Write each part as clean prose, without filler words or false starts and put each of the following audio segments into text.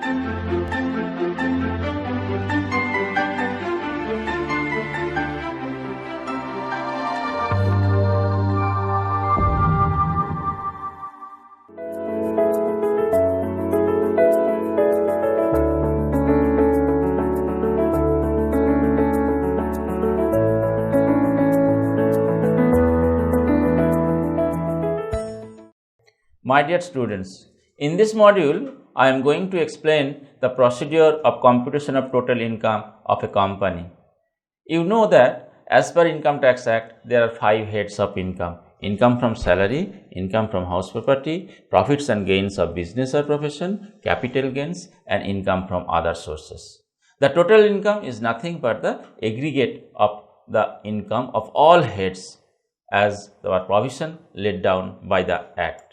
My dear students, in this module, I am going to explain the procedure of computation of total income of a company. You know that as per Income Tax Act, there are 5 heads of income: income from salary, income from house property, profits and gains of business or profession, capital gains, and income from other sources. The total income is nothing but the aggregate of the income of all heads as the provision laid down by the Act.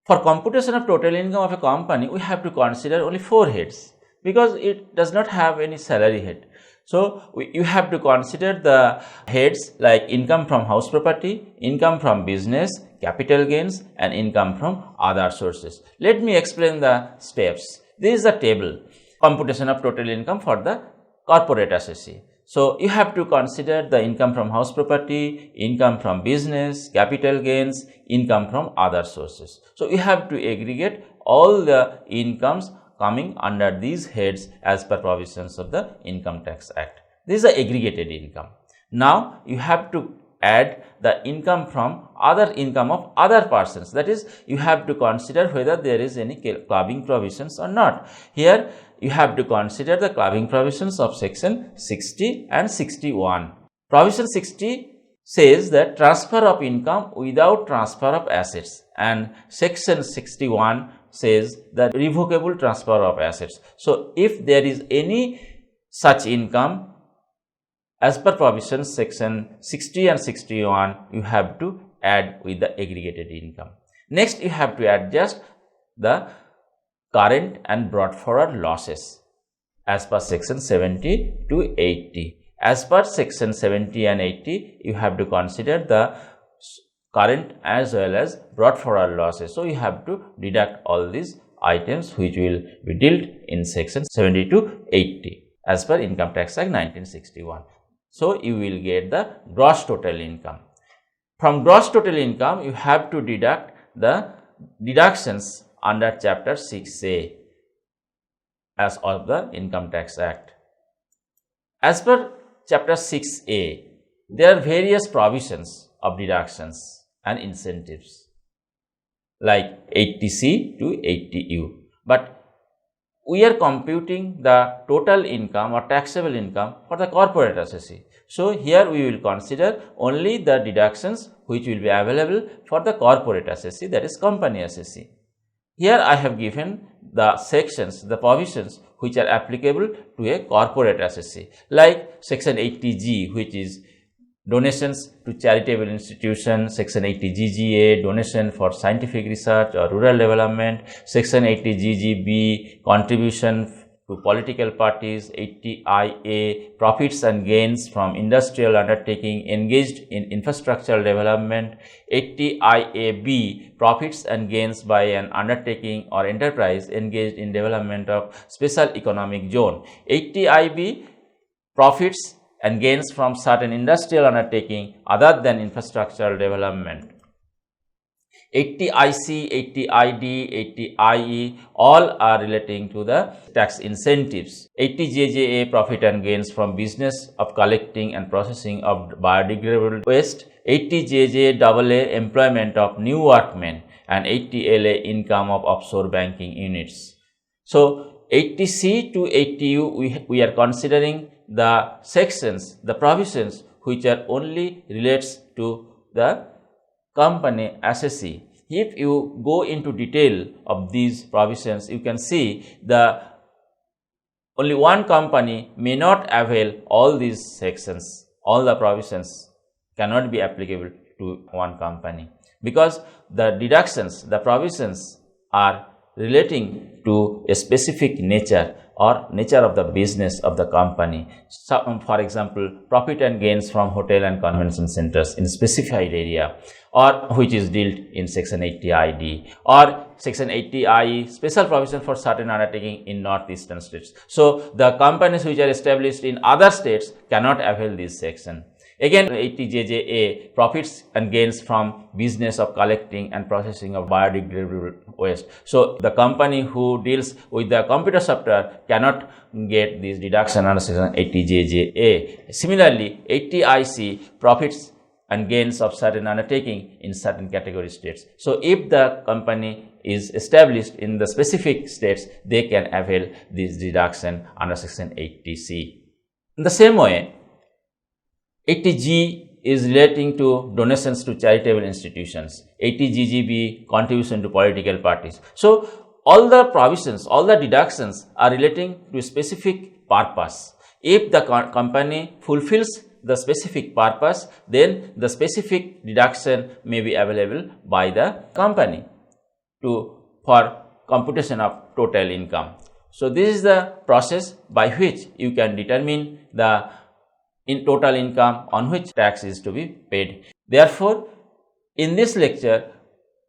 For computation of total income of a company, we have to consider only 4 heads because it does not have any salary head. So, you have to consider the heads like income from house property, income from business, capital gains, and income from other sources. Let me explain the steps. This is a table, computation of total income for the corporate assessee. So, you have to consider the income from house property, income from business, capital gains, income from other sources. So, you have to aggregate all the incomes coming under these heads as per provisions of the Income Tax Act. This is the aggregated income. Now, you have to add the income from other income of other persons. That is, you have to consider whether there is any clubbing provisions or not. Here, you have to consider the clubbing provisions of section 60 and 61. Provision 60 says that transfer of income without transfer of assets, and section 61 says that revocable transfer of assets. So, if there is any such income as per provisions section 60 and 61, you have to add with the aggregated income. Next, you have to adjust the current and brought forward losses as per section 70 to 80. As per section 70 and 80, you have to consider the current as well as brought forward losses. So, you have to deduct all these items which will be dealt in section 70 to 80 as per Income Tax Act 1961. So, you will get the gross total income. From gross total income, you have to deduct the deductions under chapter 6A as of the Income Tax Act. As per chapter 6A, there are various provisions of deductions and incentives like 80C to 80U, but we are computing the total income or taxable income for the corporate assessee. So, here we will consider only the deductions which will be available for the corporate assessee, that is company assessee. Here I have given the sections, the provisions which are applicable to a corporate assessee, like section 80G, which is donations to charitable institutions, section 80GGA, donation for scientific research or rural development, section 80GGB, contribution to political parties, 80IA, profits and gains from industrial undertaking engaged in infrastructural development, 80IAB, profits and gains by an undertaking or enterprise engaged in development of special economic zone, 80IB, profits and gains from certain industrial undertaking other than infrastructural development. 80IC, 80ID, 80IE, all are relating to the tax incentives. 80JJA, profit and gains from business of collecting and processing of biodegradable waste. 80JJAA, employment of new workmen, and 80LA, income of offshore banking units. So, 80C to 80U, we are considering the sections, the provisions which are only relates to the company assessee. If you go into detail of these provisions, you can see the only one company may not avail all these sections. All the provisions cannot be applicable to one company because the deductions, the provisions are relating to a specific nature or nature of the business of the company. So, for example, profit and gains from hotel and convention centers in specified area, or which is dealt in Section 80 ID, or Section 80 IE special provision for certain undertaking in northeastern states. So, the companies which are established in other states cannot avail this section. Again, 80 JJA, profits and gains from business of collecting and processing of biodegradable waste. So, the company who deals with the computer software cannot get this deduction under Section 80 JJA. Similarly, 80 IC, profits and gains of certain undertaking in certain category states. So, if the company is established in the specific states, they can avail this deduction under Section 80C. In the same way, 80G is relating to donations to charitable institutions, 80GGB contribution to political parties. So, all the provisions, all the deductions are relating to a specific purpose. If the company fulfills the specific purpose, then the specific deduction may be available by the company for computation of total income. So, this is the process by which you can determine the total income on which tax is to be paid. Therefore, in this lecture,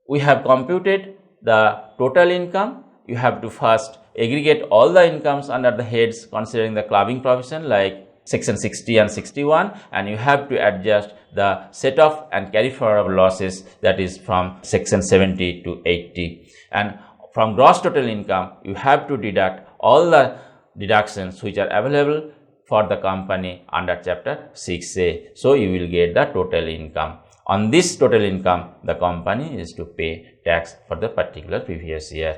we have computed the total income. You have to first aggregate all the incomes under the heads considering the clubbing provision like Section 60 and 61, and you have to adjust the set off and carry forward of losses, that is from Section 70 to 80. And from gross total income, you have to deduct all the deductions which are available for the company under Chapter 6A. So, you will get the total income. On this total income, the company is to pay tax for the particular previous year.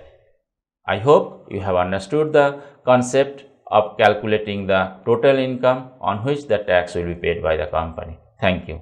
I hope you have understood the concept of calculating the total income on which the tax will be paid by the company. Thank you.